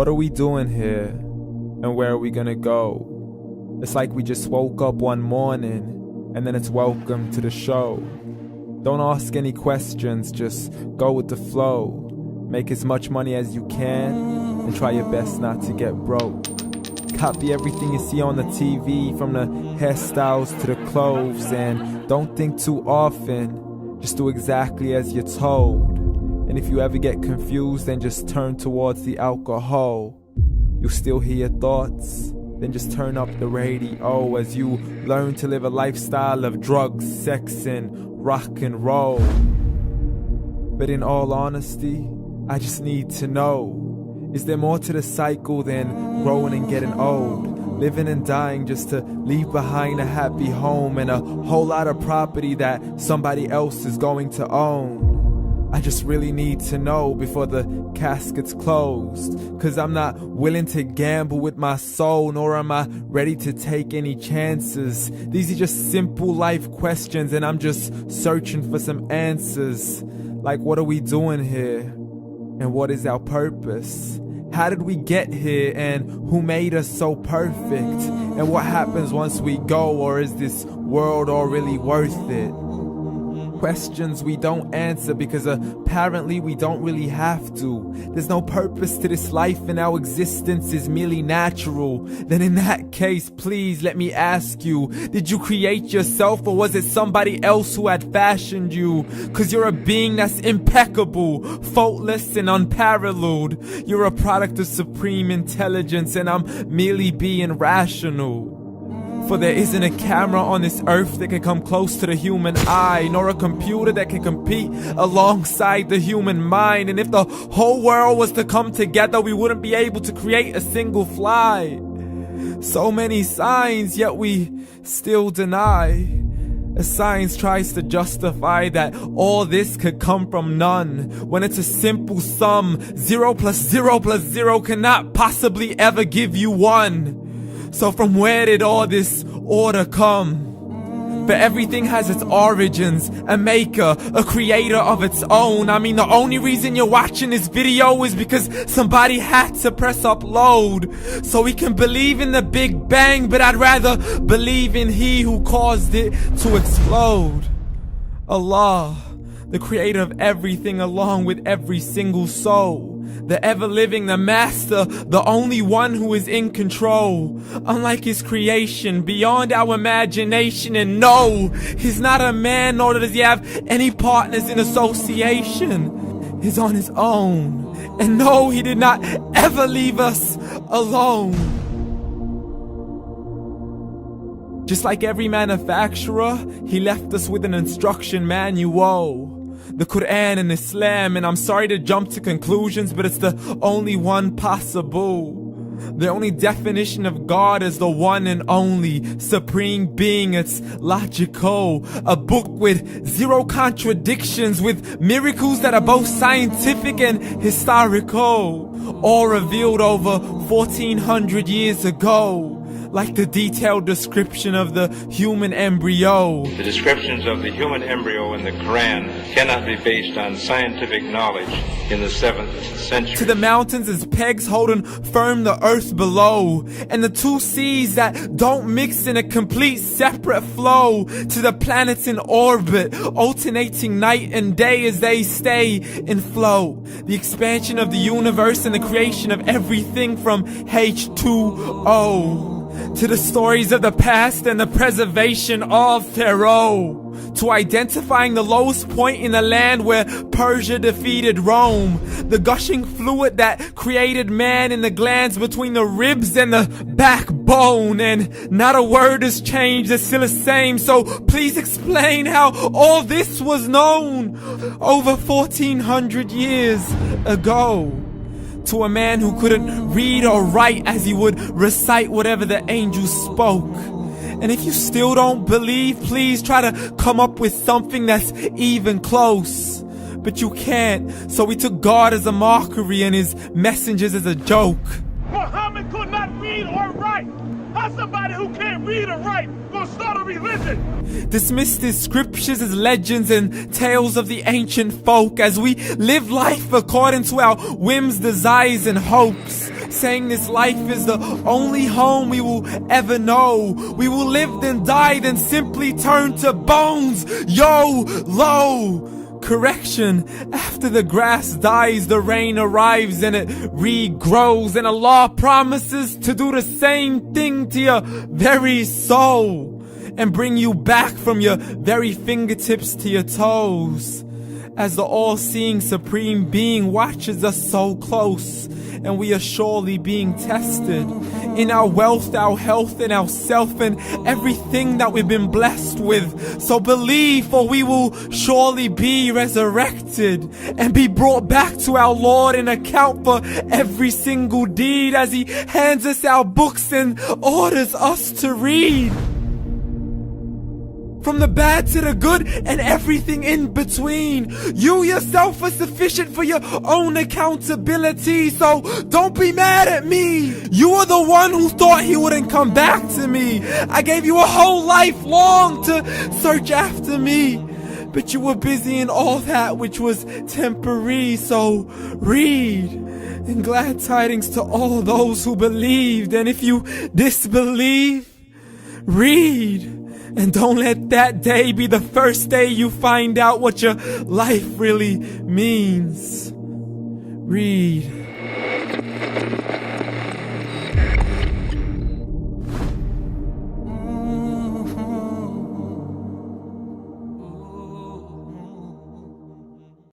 What are we doing here? And where are we gonna go? It's like we just woke up one morning and then it's welcome to the show. Don't ask any questions, just go with the flow. Make as much money as you can and try your best not to get broke. Copy everything you see on the TV, from the hairstyles to the clothes, and don't think too often, just do exactly as you're told. And if you ever get confused, then just turn towards the alcohol. You'll still hear your thoughts, then just turn up the radio as you learn to live a lifestyle of drugs, sex, and rock and roll. But in all honesty, I just need to know, is there more to the cycle than growing and getting old? Living and dying just to leave behind a happy home and a whole lot of property that somebody else is going to own. I just really need to know before the casket's closed, 'cause I'm not willing to gamble with my soul, nor am I ready to take any chances. These are just simple life questions and I'm just searching for some answers. Like, what are we doing here? And what is our purpose? How did we get here, and who made us so perfect? And what happens once we go, or is this world all really worth it? Questions we don't answer because apparently we don't really have to. There's no purpose to this life and our existence is merely natural. Then in that case, please let me ask you, did you create yourself, or was it somebody else who had fashioned you? 'Cause you're a being that's impeccable, faultless and unparalleled. You're a product of supreme intelligence and I'm merely being rational. For there isn't a camera on this earth that can come close to the human eye, nor a computer that can compete alongside the human mind. And if the whole world was to come together, we wouldn't be able to create a single fly. So many signs, yet we still deny. As science tries to justify that all this could come from none, when it's a simple sum. 0 plus 0 plus 0 cannot possibly ever give you 1. So from where did all this order come? For everything has its origins, a maker, a creator of its own. I mean, the only reason you're watching this video is because somebody had to press upload. So we can believe in the Big Bang, but I'd rather believe in He who caused it to explode. Allah, the creator of everything along with every single soul. The ever-living, the master, the only one who is in control. Unlike his creation, beyond our imagination. And no, he's not a man, nor does he have any partners in association. He's on his own. And no, he did not ever leave us alone. Just like every manufacturer, he left us with an instruction manual. The Quran and Islam, and I'm sorry to jump to conclusions, but it's the only one possible. The only definition of God is the one and only supreme being. It's logical. A book with 0 contradictions, with miracles that are both scientific and historical, all revealed over 1400 years ago. Like the detailed description of the human embryo. The descriptions of the human embryo in the Quran cannot be based on scientific knowledge in the 7th century. To the mountains as pegs holding firm the earth below, and the 2 seas that don't mix in a complete separate flow. To the planets in orbit, alternating night and day as they stay in flow. The expansion of the universe and the creation of everything from H2O. To the stories of the past and the preservation of Pharaoh. To identifying the lowest point in the land where Persia defeated Rome. The gushing fluid that created man in the glands between the ribs and the backbone. And not a word has changed, it's still the same. So please explain how all this was known over 1400 years ago. To a man who couldn't read or write, as he would recite whatever the angels spoke. And if you still don't believe, please try to come up with something that's even close. But you can't, so we took God as a mockery and his messengers as a joke. Muhammad could not read or write. How's somebody who can't read or write gonna start a religion? Dismissed his scriptures as legends and tales of the ancient folk, as we live life according to our whims, desires, and hopes. saying this life is the only home we will ever know. We will live then die then simply turn to bones. YOLO! Correction, after the grass dies, the rain arrives and it regrows, and Allah promises to do the same thing to your very soul and bring you back from your very fingertips to your toes, as the all-seeing supreme being watches us so close, and we are surely being tested in our wealth, our health, and our self, and everything that we've been blessed with. So believe, for we will surely be resurrected and be brought back to our Lord and account for every single deed, as He hands us our books and orders us to read. From the bad to the good and everything in between. You yourself are sufficient for your own accountability, so don't be mad at me. You are the one who thought He wouldn't come back to me. I gave you a whole life long to search after me, but you were busy in all that which was temporary. So read, and glad tidings to all those who believed. And if you disbelieve, read. And don't let that day be the first day you find out what your life really means. Read.